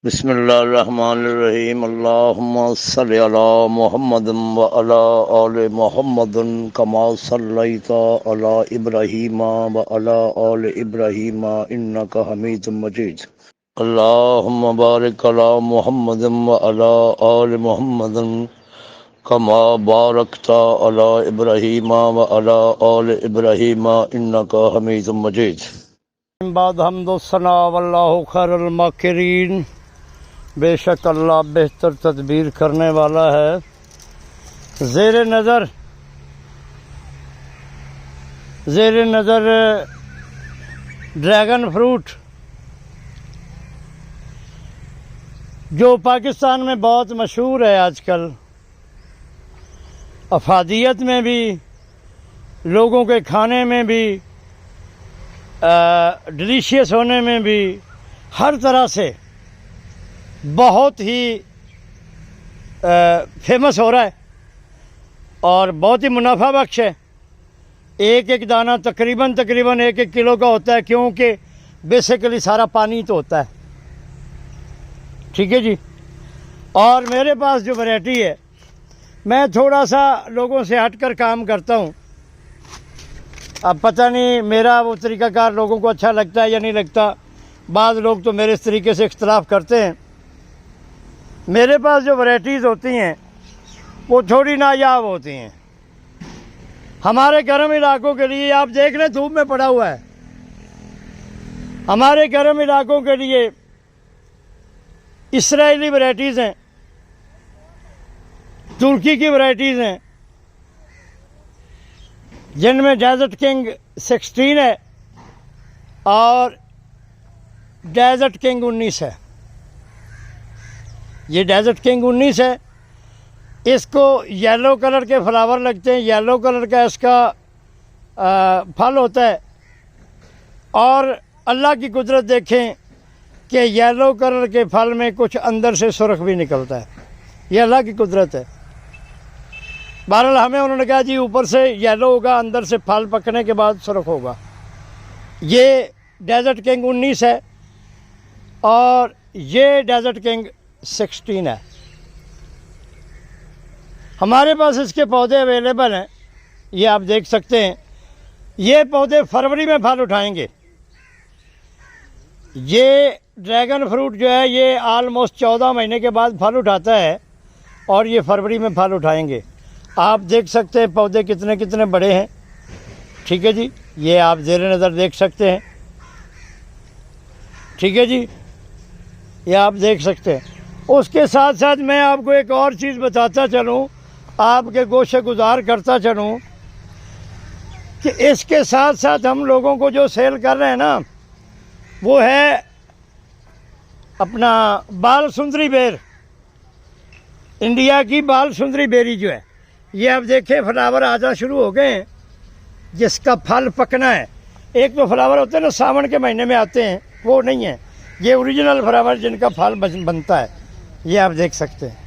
बिस्मिल्लाहिर्रहमानिर्रहीम। अल्लाहुम्मा सल्लि अला मुहम्मदिन व अला आलि मुहम्मदिन कमा सल्लैता अला इब्राहीम व अला आलि इब्राहीम इन्नका हमीदुम मजीद। अल्लाहुम्मा बारिक अला मुहम्मदिन व अला आलि मुहम्मदिन कमा बारकता अला इब्राहीम व अला आलि इब्राहीम इन्नका हमीदुम मजीद। बाद हम्दुस्सना वल्लाहु खैरुल माकिरीन। बेशक अल्लाह बेहतर तदबीर करने वाला है। ज़ेर नज़र ड्रैगन फ्रूट जो पाकिस्तान में बहुत मशहूर है आजकल, अफादियत में भी, लोगों के खाने में भी, डिलीशियस होने में भी, हर तरह से बहुत ही फेमस हो रहा है और बहुत ही मुनाफा बख्श है। एक एक दाना तकरीबन 1-1 किलो का होता है, क्योंकि बेसिकली सारा पानी तो होता है। ठीक है जी। और मेरे पास जो वैरायटी है, मैं थोड़ा सा लोगों से हटकर काम करता हूँ। अब पता नहीं मेरा वो तरीक़ाकार लोगों को अच्छा लगता है या नहीं लगता। बाद लोग तो मेरे इस तरीके से इख्तलाफ करते हैं। मेरे पास जो वैरायटीज़ होती हैं वो थोड़ी नायाब होती हैं। हमारे गर्म इलाकों के लिए, आप देख लें धूप में पड़ा हुआ है, हमारे गर्म इलाकों के लिए इसराइली वैरायटीज़ हैं, तुर्की की वैरायटीज़ हैं, जिनमें डेजर्ट किंग 16 है और डेजर्ट किंग 19 है। ये डेजर्ट किंग 19 है। इसको येलो कलर के फ्लावर लगते हैं, येलो कलर का इसका फल होता है। और अल्लाह की कुदरत देखें कि येलो कलर के फल में कुछ अंदर से सुर्ख भी निकलता है। ये अल्लाह की कुदरत है। बहरहाल हमें उन्होंने कहा जी ऊपर से येलो होगा, अंदर से फल पकने के बाद सुर्ख होगा। ये डेजर्ट किंग 19 है और ये डेजर्ट किंग 16 है। हमारे पास इसके पौधे अवेलेबल हैं, ये आप देख सकते हैं। ये पौधे फरवरी में फल उठाएंगे। ये ड्रैगन फ्रूट जो है ये आलमोस्ट 14 महीने के बाद फल उठाता है और ये फरवरी में फल उठाएंगे। आप देख सकते हैं पौधे कितने कितने बड़े हैं। ठीक है जी, ये आप ज़ेरे नज़र देख सकते हैं। ठीक है जी, ये आप देख सकते हैं। उसके साथ साथ मैं आपको एक और चीज़ बताता चलूँ, आपके गोशे गुजार करता चलूँ कि इसके साथ साथ हम लोगों को जो सेल कर रहे हैं ना, वो है अपना बाल सुंदरी बेर। इंडिया की बाल सुंदरी बेरी जो है, ये आप देखें फ्लावर आना शुरू हो गए हैं, जिसका फल पकना है। एक तो फ्लावर होते हैं ना सावन के महीने में आते हैं, वो नहीं है, ये ओरिजिनल फ्लावर जिनका फल बनता है। ये आप देख सकते हैं।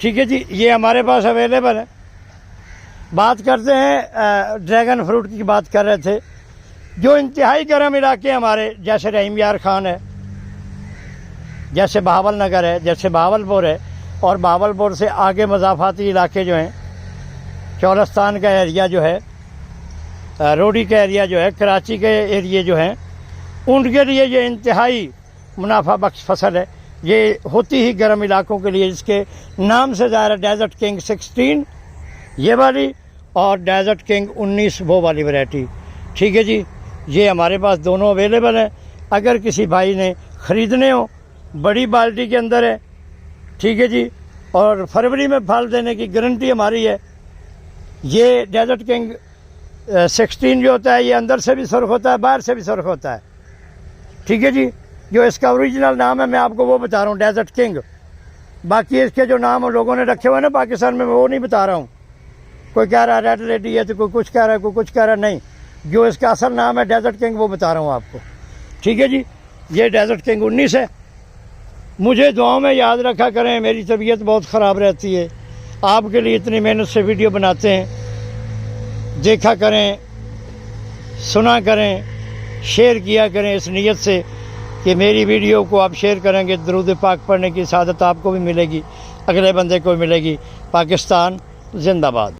ठीक है जी, ये हमारे पास अवेलेबल है। बात करते हैं ड्रैगन फ्रूट की बात कर रहे थे। जो इंतहाई गर्म इलाके हमारे, जैसे रहीम यार खान है, जैसे बहावल नगर है, जैसे बहावलपुर है, और बहावलपुर से आगे मज़ाफ़ाती इलाके जो हैं, चौलस्तान का एरिया जो है, रोडी का एरिया जो है, कराची के एरिए जो हैं, उनके लिए ये इंतहाई मुनाफा बख्श फसल है। ये होती ही गर्म इलाकों के लिए, जिसके नाम से ज़ाहिर है डेजर्ट किंग 16 ये वाली और डेजर्ट किंग 19 वो वाली वैरायटी। ठीक है जी, ये हमारे पास दोनों अवेलेबल हैं। अगर किसी भाई ने ख़रीदने हो, बड़ी बाल्टी के अंदर है। ठीक है जी, और फरवरी में फल देने की गारंटी हमारी है। ये डेजर्ट किंग 16 जो होता है, ये अंदर से भी सुर्ख होता है, बाहर से भी सुर्ख होता है। ठीक है जी, जो इसका ओरिजिनल नाम है मैं आपको वो बता रहा हूँ, डेजर्ट किंग। बाकी इसके जो नाम लोगों ने रखे हुए हैं ना पाकिस्तान में, मैं वो नहीं बता रहा हूँ। कोई कह रहा है रेड लेडी है, तो कोई कुछ कह रहा है, कोई कुछ कह रहा है। नहीं, जो इसका असल नाम है डेजर्ट किंग वो बता रहा हूँ आपको। ठीक है जी, ये डेजर्ट किंग 19 है। मुझे दुआओं में याद रखा करें, मेरी तबीयत बहुत ख़राब रहती है। आपके लिए इतनी मेहनत से वीडियो बनाते हैं, देखा करें, सुना करें, शेयर किया करें इस नीयत से कि मेरी वीडियो को आप शेयर करेंगे, दरूद पाक पढ़ने की सादत आपको भी मिलेगी, अगले बंदे को मिलेगी। पाकिस्तान जिंदाबाद।